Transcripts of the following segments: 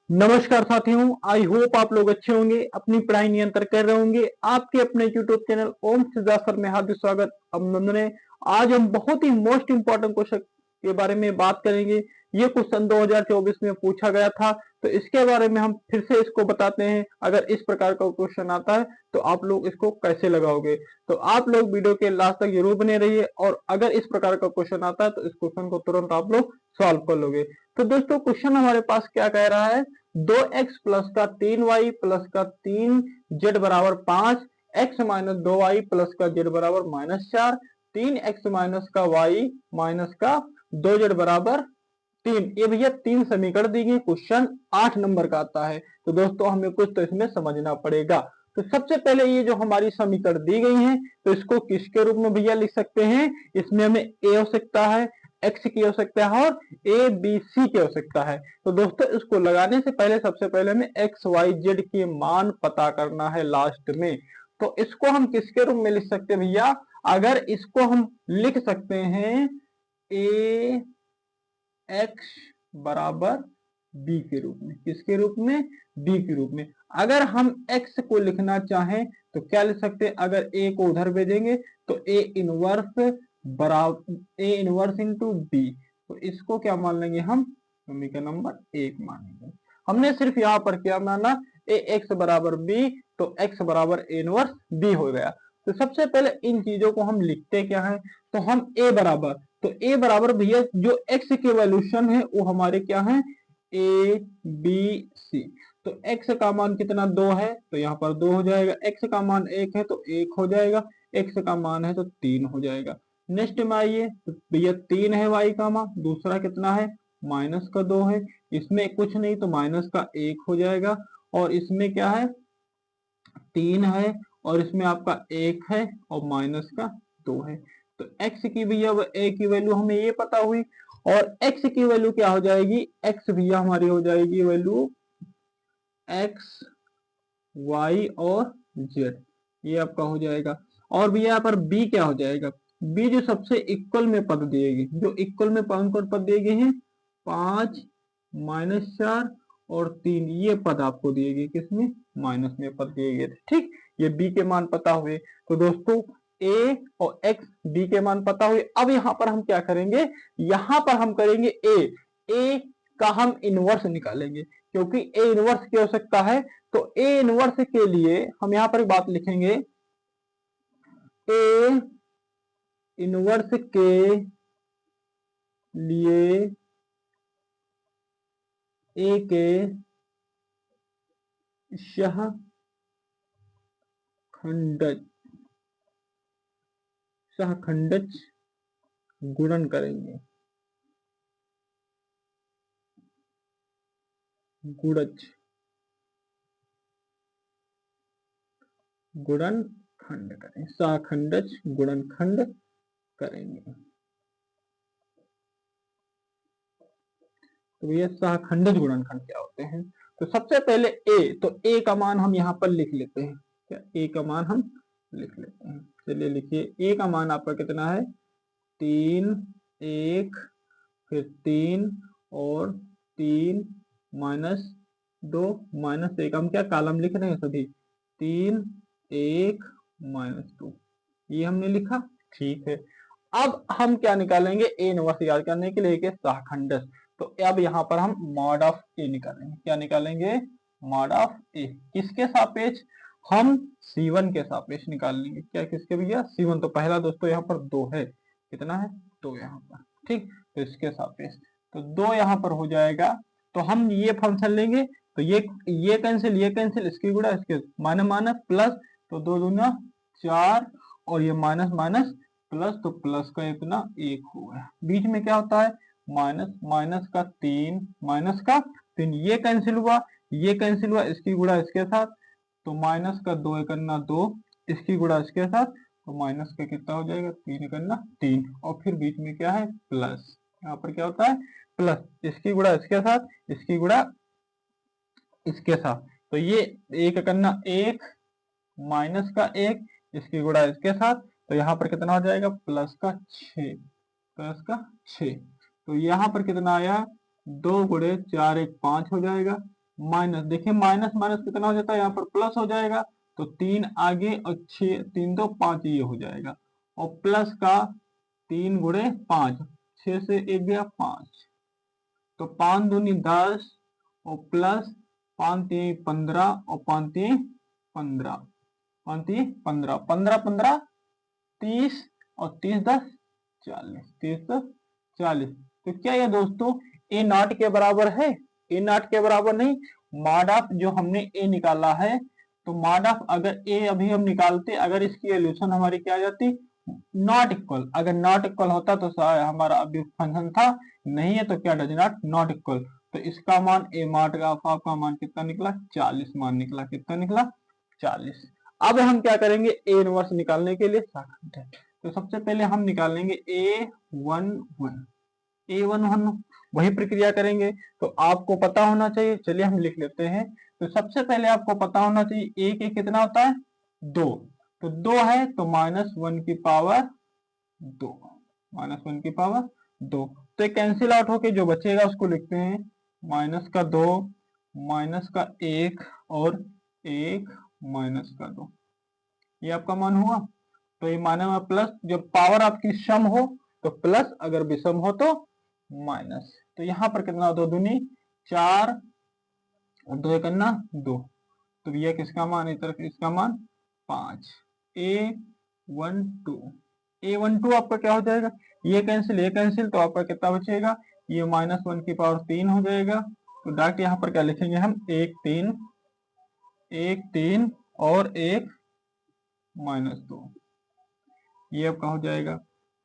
नमस्कार साथियों, I hope आप लोग अच्छे होंगे, अपनी पढ़ाई निरंतर कर रहे होंगे। आपके अपने यूट्यूब चैनल ओम सिद्धासर में हार्दिक स्वागत अभिनंदन है। आज हम बहुत ही मोस्ट इंपॉर्टेंट क्वेश्चन के बारे में बात करेंगे। ये क्वेश्चन 2024 में पूछा गया था, तो इसके बारे में हम फिर से इसको बताते हैं। अगर इस प्रकार का क्वेश्चन आता है तो आप लोग इसको कैसे लगाओगे। तो आप लोग वीडियो के लास्ट तक जरूर बने रहिए, और अगर इस प्रकार का क्वेश्चन आता है तो इस क्वेश्चन को तुरंत आप लोग सॉल्व कर लोगे। तो दोस्तों, क्वेश्चन हमारे पास क्या कह रहा है, 2x प्लस का 3y प्लस का 3z बराबर 5, x माइनस 2y प्लस का z बराबर -4, 3x माइनस का y माइनस का 2z बराबर 3। ये भैया तीन समीकरण दी गई, क्वेश्चन 8 नंबर का आता है। तो दोस्तों, हमें कुछ तो इसमें समझना पड़ेगा। तो सबसे पहले ये जो हमारी समीकरण दी गई है, तो इसको किसके रूप में भैया लिख सकते हैं। इसमें हमें ए हो सकता है, एक्स की हो सकता है और ए बी सी की हो सकता है। तो दोस्तों, इसको लगाने से पहले सबसे पहले हमें एक्स वाई जेड के मान पता करना है लास्ट में। तो इसको हम किसके रूप में लिख सकते हैं भैया। अगर इसको हम लिख सकते हैं ए एक्स बराबर बी के रूप में। किसके रूप में, बी के रूप में। अगर हम एक्स को लिखना चाहें तो क्या लिख सकते हैं, अगर ए को उधर भेजेंगे तो ए इनवर्स बराबर ए इनवर्स इंटू बी। तो इसको क्या मान लेंगे हम, समीकरण नंबर 1 मानेंगे। हमने सिर्फ यहाँ पर क्या माना, ए एक्स बराबर बी, तो एक्स बराबर ए इनवर्स बी हो गया। तो सबसे पहले इन चीजों को हम लिखते क्या है, तो हम ए बराबर, तो ए बराबर भैया जो एक्स के वैल्यूशन है वो हमारे क्या है, ए बी सी। तो x का मान कितना 2 है, तो यहाँ पर 2 हो जाएगा। x का मान 1 है तो 1 हो जाएगा। x का मान है तो 3 हो जाएगा। नेक्स्ट में आइए, तो भैया 3 है y का मान, दूसरा कितना है, माइनस का 2 है। इसमें कुछ नहीं तो माइनस का 1 हो जाएगा। और इसमें क्या है, 3 है, और इसमें आपका 1 है और माइनस का 2 है। तो x की भैया a की वैल्यू हमें ये पता हुई, और x की वैल्यू क्या हो जाएगी, x भैया हमारी हो जाएगी वैल्यू x y और z, ये आपका हो जाएगा। और भैया यहाँ पर b क्या हो जाएगा, b जो सबसे इक्वल में पद दिएगी, जो इक्वल में कौन कौन पद दिए गए हैं, 5 -4 और 3, ये पद आपको दिए गए किसमें, माइनस में पद दिए गए थे। ठीक, ये b के मान पता हुए। तो दोस्तों, a और x b के मान पता हुए। अब यहाँ पर हम क्या करेंगे, यहाँ पर हम करेंगे a का हम इनवर्स निकालेंगे, क्योंकि a इनवर्स की आवश्यकता है। तो a इनवर्स के लिए हम यहाँ पर एक बात लिखेंगे, a इनवर्स के लिए a के सहखंडज गुणन करेंगे, गुणज गुणनखंड करें, सहखंडज गुणनखंड करेंगे। तो ये सहखंडित गुणनखंड क्या होते हैं। तो सबसे पहले a, तो a का मान हम यहाँ पर लिख लेते हैं। क्या a का मान हम लिख लेते हैं, चलिए लिखिए। a का मान आपका कितना है, 3 1 फिर 3 और 3 -2 -1, हम क्या कॉलम लिख रहे हैं सभी, 3 1 -2, ये हमने लिखा। ठीक है, अब हम क्या निकालेंगे, ए इनवर्स याद करने के लिए के सहखंडस। तो अब यहाँ पर हम मॉड ऑफ ए निकालेंगे। क्या निकालेंगे, मॉड ऑफ ए, किसके सापेक्ष, हम C1 के सापेक्ष निकाल लेंगे। क्या किसके भैया, C1। तो पहला दोस्तों यहाँ पर 2 है, कितना है, 2 यहाँ पर। ठीक, तो इसके सापेक्ष तो 2 यहाँ पर हो जाएगा। तो हम ये फंक्शन लेंगे, तो ये कैंसिल, ये कैंसिल, इसकी गुणा इसके माइनस माइनस प्लस, तो 2 दूना 4, और ये माइनस माइनस प्लस, तो प्लस का इतना 1 हो गया। बीच में क्या होता है, माइनस माइनस का 3 माइनस का 3, ये कैंसिल हुआ, ये कैंसिल हुआ, इसकी गुणा इसके साथ, तो माइनस का 2 करना 2, इसकी गुणा इसके साथ, तो माइनस का कितना हो जाएगा, 3 करना 3, और फिर बीच में क्या है, प्लस। यहाँ पर क्या होता है, प्लस, इसकी गुणा इसके साथ, इसकी गुणा इसके साथ, तो ये 1 करना 1 माइनस का 1, इसकी गुणा इसके साथ, तो यहाँ पर कितना हो जाएगा, प्लस का 6, प्लस का 6। तो यहाँ पर कितना आया, 2 गुणे 4 1 5 हो जाएगा। माइनस, देखिए माइनस माइनस कितना हो जाता है, यहाँ पर प्लस हो जाएगा, तो 3 आगे और 6, 3 2 5 ये हो जाएगा, और प्लस का 3 गुणे 5, 6 से 1 गया 5, तो 5 दूनी 10 और प्लस 5 3 15 और 5 3 15, 5 3 15, 15 15 30 और 30 10 40, 30 10 40। तो क्या ये दोस्तों ए नॉट के बराबर है? ए नॉट के बराबर नहीं, मॉड ऑफ जो हमने ए निकाला है, तो मॉड ऑफ अगर ए अभी हम निकालते, अगर इसकी सॉल्यूशन हमारी क्या आ जाती, नॉट इक्वल। अगर नॉट इक्वल होता तो हमारा अभी फंक्शन था, नहीं है तो क्या डज नॉट, नॉट इक्वल। तो इसका मान ए मॉड ऑफ का मान कितना निकला, 40 मान निकला। कितना निकला, 40। अब हम क्या करेंगे, ए इनवर्स निकालने के लिए शॉर्टकट है। तो सबसे पहले हम निकालेंगे A11, A11 वही प्रक्रिया करेंगे। तो आपको पता होना चाहिए, चलिए हम लिख लेते हैं। तो सबसे पहले आपको पता होना चाहिए A के कितना होता है, 2। तो 2 है तो -1 की पावर 2, -1 की पावर 2। तो ये कैंसिल आउट होके जो बचेगा उसको लिखते हैं माइनस का 2, माइनस का 1 और 1 माइनस का 2, ये आपका मान हुआ। तो ये माने में प्लस, जब पावर आपकी सम हो तो प्लस, अगर विषम हो तो माइनस। तो यहाँ पर कितना, 2 दूनी 4 और 2 करना 2, तो ये किसका मान, इस तरफ इसका मान 5। A12 आपका क्या हो जाएगा, ये कैंसिल, तो आपका कितना बचेगा, ये -1 की पावर 3 हो जाएगा। तो डायरेक्ट यहाँ पर क्या लिखेंगे हम, 1 3 और 1 -2, ये आपका हो जाएगा।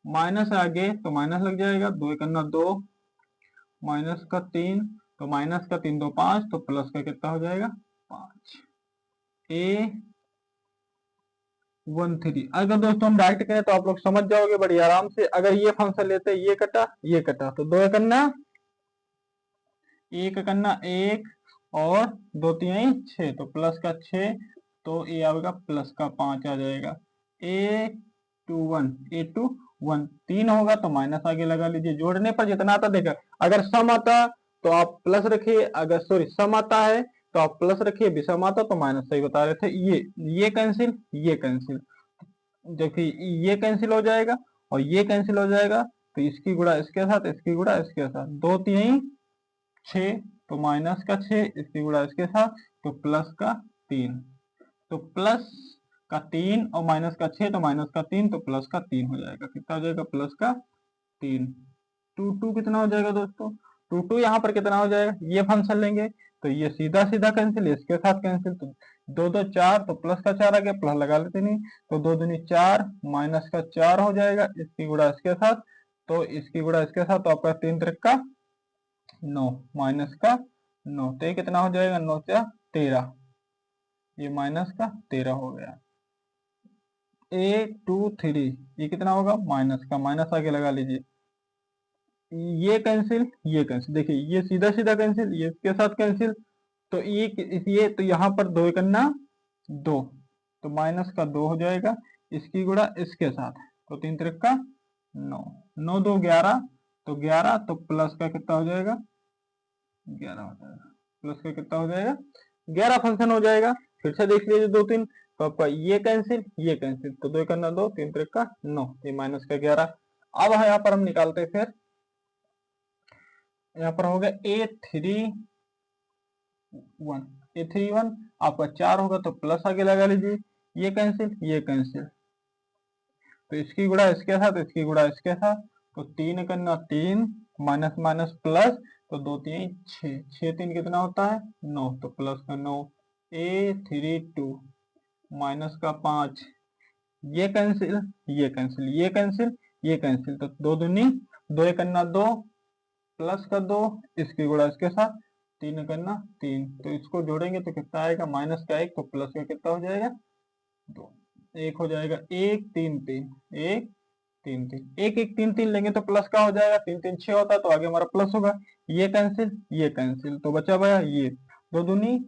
माइनस आगे तो माइनस लग जाएगा, 2 करना 2, माइनस का 3, तो माइनस का 3 2 5, तो प्लस का कितना हो जाएगा 5। A13, अगर दोस्तों हम डायरेक्ट करें तो आप लोग समझ जाओगे बड़ी आराम से। अगर ये फंक्शन लेते, ये कटा, तो 2 करना 1 करना 1 और 2 3 6, तो प्लस का 6, तो ये आएगा प्लस का 5 आ जाएगा। A21 3 होगा तो माइनस आगे लगा लीजिए, जोड़ने पर जितना आता देखा। अगर सम आता तो आप प्लस रखिए, अगर सॉरी सम आता है तो आप प्लस रखिए, विषम आता तो माइनस, सही बता रहे थे। ये कैंसिल, ये कैंसिल, जबकि ये कैंसिल हो जाएगा और ये कैंसिल हो जाएगा, तो इसकी गुणा इसके साथ, इसकी गुणा इसके साथ, 2 3 6, तो माइनस का 6, इसकी गुणा इसके साथ, तो प्लस का 3, तो प्लस का 3 और माइनस का 6, तो माइनस का 3, तो प्लस का 3 हो जाएगा। कितना हो जाएगा, प्लस का 3। 2 कितना हो जाएगा दोस्तों, 2 यहाँ पर कितना हो जाएगा, ये फंक्शन लेंगे तो ये सीधा सीधा कैंसिल, इसके साथ कैंसिल, तो 2 2 4, तो प्लस का 4 आ गया, प्लस लगा लेते नहीं, तो 2 दूनी 4, माइनस का 4 हो जाएगा, इसकी गुणा इसके साथ, तो इसकी गुणा इसके साथ, तो आपका 3 त्रिका 9, माइनस का 9, तो ये कितना हो जाएगा, 9 से 13, ये माइनस का 13 हो गया। A23 ये कितना होगा, माइनस का, माइनस आगे लगा लीजिए, ये कैंसिल, ये कैंसिल, देखिए ये सीधा सीधा कैंसिल, ये इसके साथ कैंसिल, तो ये तो यहाँ पर 2 करना 2, तो माइनस का 2 हो जाएगा, इसकी गुणा इसके साथ, तो 3 त्रिका 9, 9 2 11, तो 11, तो प्लस का कितना हो जाएगा, 11 हो जाएगा, प्लस का कितना हो जाएगा, 11 फंक्शन हो जाएगा। फिर से देख लीजिए 2 3, तो आपका ये कैंसिल, ये कैंसिल, तो 2 करना 2, 3 त्रिका 9, ये माइनस का 11। अब यहाँ पर हम निकालते, फिर यहाँ पर हो गया A31 आपका 4 होगा, तो प्लस आगे लगा लीजिए, ये कैंसिल, ये कैंसिल, तो इसकी गुणा इसके साथ, इसकी गुणा इसके साथ, तो 3 करना 3, माइनस माइनस प्लस, तो 2 3 6, 6 3 कितना होता है 9, तो प्लस का 9। A32 माइनस का 5, ये कैंसिल, ये कैंसिल, ये कैंसिल, ये कैंसिल, तो 2 दूनी 2 करना 2, प्लस का 2, इसकी गुणा इसके साथ, 3 करना 3, तो इसको जोड़ेंगे तो कितना आएगा, माइनस का 1, तो प्लस का कितना हो जाएगा 2, 1 हो जाएगा। 1 3 3, 1 3 3, 1 1 3 3 लेंगे तो प्लस का हो जाएगा, 3 3 6 होता है, तो आगे हमारा प्लस होगा, ये कैंसिल, ये कैंसिल, तो बचा भैया ये 2 दूनी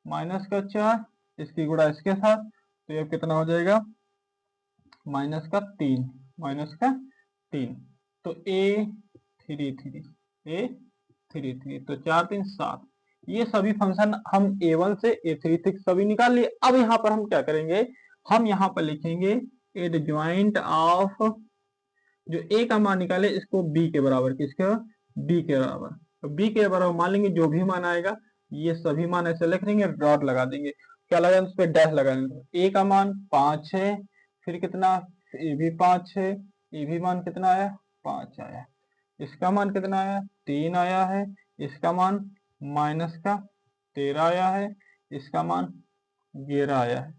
माइनस का 4, इसकी गुणा इसके साथ, तो ये कितना हो जाएगा, माइनस का 3, माइनस का 3, तो A33 तो 4 3 7, ये सभी फंक्शन हम A1 से A3 तक सभी निकाल लिए। अब यहाँ पर हम क्या करेंगे, हम यहाँ पर लिखेंगे एडजॉइंट ऑफ, जो A का मान निकाले इसको B के बराबर, किसके B के बराबर, तो B के बराबर मान लेंगे, जो भी मान आएगा ये सभी मान ऐसे लिख देंगे, डॉट लगा देंगे, क्या लगा उस पर डैश लगा देंगे। A का मान 5 है, फिर कितना, ये भी 5 है, ये भी मान कितना आया 5 आया, इसका मान कितना आया 3 आया है, इसका मान माइनस का 13 आया है, इसका मान 11 आया है,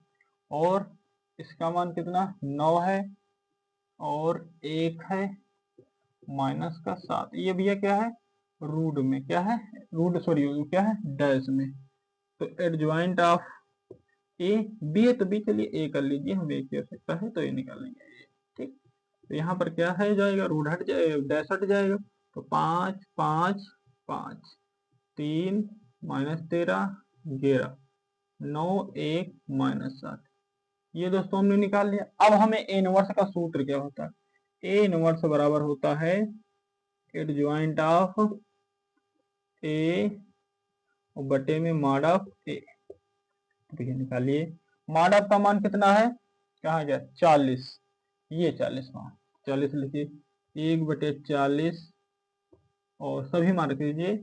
और इसका मान कितना 9 है, और 1 है माइनस का 7। ये भैया क्या है रूट में, क्या है रूट, सॉरी क्या है डैश में। तो एडजॉइंट ऑफ ए, बी है तो बी, चलिए ए कर लीजिए, हम ए की आवश्यकता है तो ये निकालेंगे ए, ठीक। तो यहाँ पर क्या है जाएगा, रूट हट जाएगा, डैश हट जाएगा, तो 5 5 5 3 माइनस 13 11 9 1 माइनस 7। ये दोस्तों हमने निकाल लिया। अब हमें ए इनवर्स का सूत्र क्या होता है, ए इनवर्स बराबर होता है एडजॉइंट ऑफ ए बटे में मॉड ऑफ ए। तो ये निकालिए, मॉड ऑफ का मान कितना है, कहा गया 40, ये 40 मान, 40 लिखिए 1/40, और सभी मान रख लीजिए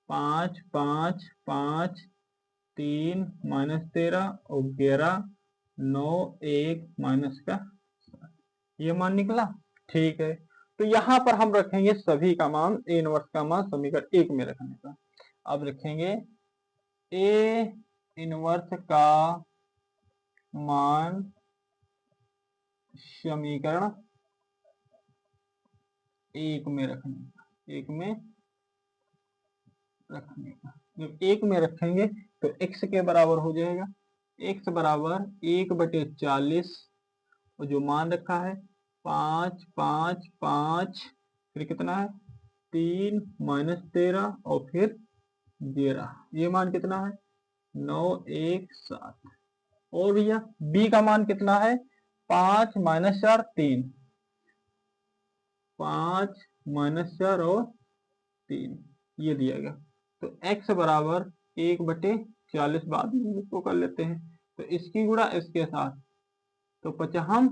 5 5 5 3 माइनस 13 और 11 9 1 माइनस का, ये मान निकला, ठीक है। तो यहाँ पर हम रखेंगे सभी का मान, ए इनवर्स का मान समीकरण 1 में रखने का। अब रखेंगे ए इनवर्स का मान समीकरण 1 में रखने का, 1 में रखने का। जब 1 में रखेंगे तो x के बराबर हो जाएगा, x बराबर 1/40, और जो मान रखा है 5 5 5, फिर कितना है 3 माइनस 13 और फिर 11, ये मान कितना है 9 1 7। और भैया b का मान कितना है 5 माइनस 4 3, 5 माइनस 4 और 3, ये दिया गया। तो x बराबर 1/40, बाद में इसको कर लेते हैं, तो इसकी गुणा इसके साथ, तो 50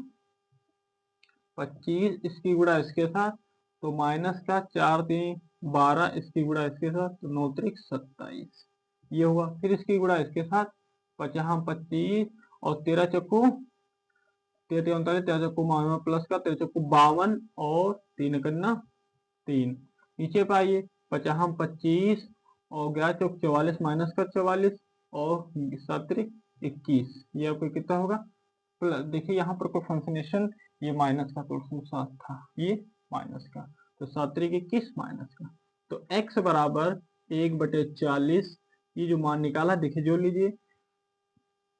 25, इसकी गुणा इसके साथ, तो माइनस का 4 3 12, इसकी गुणा इसके साथ, तो 9 3 27, ये हुआ। फिर इसकी गुणा इसके साथ 50 25 और 13 चक्कू 33 39, 13 चक्कू प्लस का 13 चक्कू 52, और 3 करना 3, नीचे पे आइए 50 25 और 11 चौक 44 माइनस का 44 और 7 21, ये आपको कितना होगा प्लस। देखिए यहाँ पर कोई फंक्शनेशन, ये माइनस का तो साथ था, ये माइनस का, तो 7 21 माइनस का। तो x बराबर 1/40, ये जो मान निकाला देखिए जोड़ लीजिए,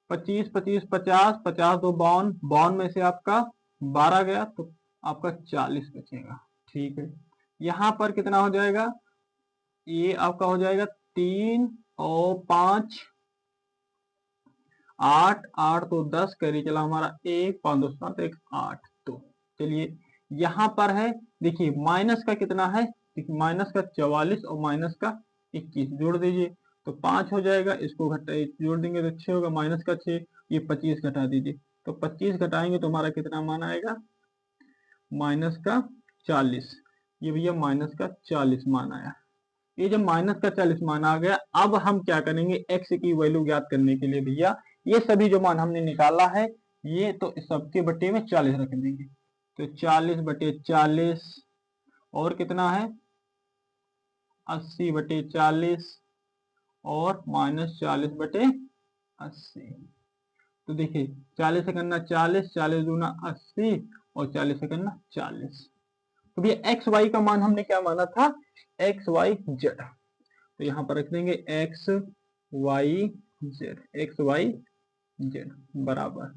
25 25 50 50 2 52, 52 में से आपका 12 गया तो आपका 40 बचेगा, ठीक है। यहाँ पर कितना हो जाएगा, ये आपका हो जाएगा 3 और 5 8 8 तो 10 करी चला हमारा 1 5 2 7 1 8। तो चलिए यहाँ पर है, देखिए माइनस का कितना है, माइनस का 44 और माइनस का 21 जोड़ दीजिए, तो 5 हो जाएगा, इसको घटा जोड़ देंगे तो 6 होगा, माइनस का 6, ये 25 घटा दीजिए, तो 25 घटाएंगे तो हमारा कितना मान आएगा माइनस का 40, ये भैया माइनस का 40 मान आया। ये जब माइनस का 40 मान आ गया, अब हम क्या करेंगे x की वैल्यू ज्ञात करने के लिए भैया ये सभी जो मान हमने निकाला है ये तो सबके बटे में 40 रख देंगे, तो 40/40, और कितना है 80/40, और माइनस 40/80। तो देखिए 40 से करना 40, 40 दूना 80, और 40 से करना 40। तो भैया एक्स वाई का मान हमने क्या माना था, एक्स वाई जेड, तो यहाँ पर रख देंगे X Y Z, X Y Z बराबर,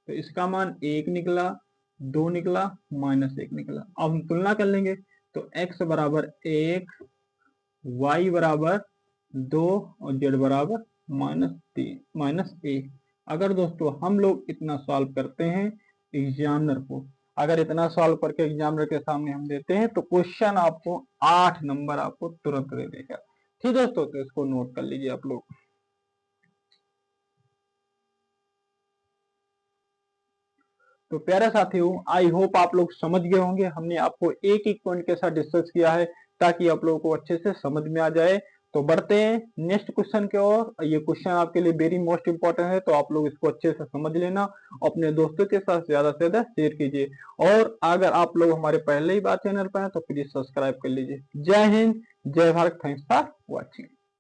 तो इसका मान 1 निकला 2 निकला -1 निकला। अब हम तुलना कर लेंगे, तो x बराबर 1, y बराबर 2 और z बराबर -1। अगर दोस्तों हम लोग इतना सॉल्व करते हैं एग्जामिनर को, अगर इतना सॉल्व करके एग्जामिनर के सामने हम देते हैं तो क्वेश्चन आपको 8 नंबर आपको तुरंत दे देगा। ठीक है दोस्तों, तो इसको नोट कर लीजिए आप लोग। तो प्यारे साथियों, आई होप आप लोग समझ गए होंगे। हमने आपको एक एक पॉइंट के साथ डिस्कस किया है ताकि आप लोगों को अच्छे से समझ में आ जाए। तो बढ़ते हैं नेक्स्ट क्वेश्चन की ओर। ये क्वेश्चन आपके लिए वेरी मोस्ट इंपॉर्टेंट है, तो आप लोग इसको अच्छे से समझ लेना, अपने दोस्तों के साथ ज्यादा से ज्यादा शेयर कीजिए। और अगर आप लोग हमारे पहले ही बार चैनल पर हैं तो प्लीज सब्सक्राइब कर लीजिए। जय हिंद, जय भारत, थैंक्स फॉर वॉचिंग।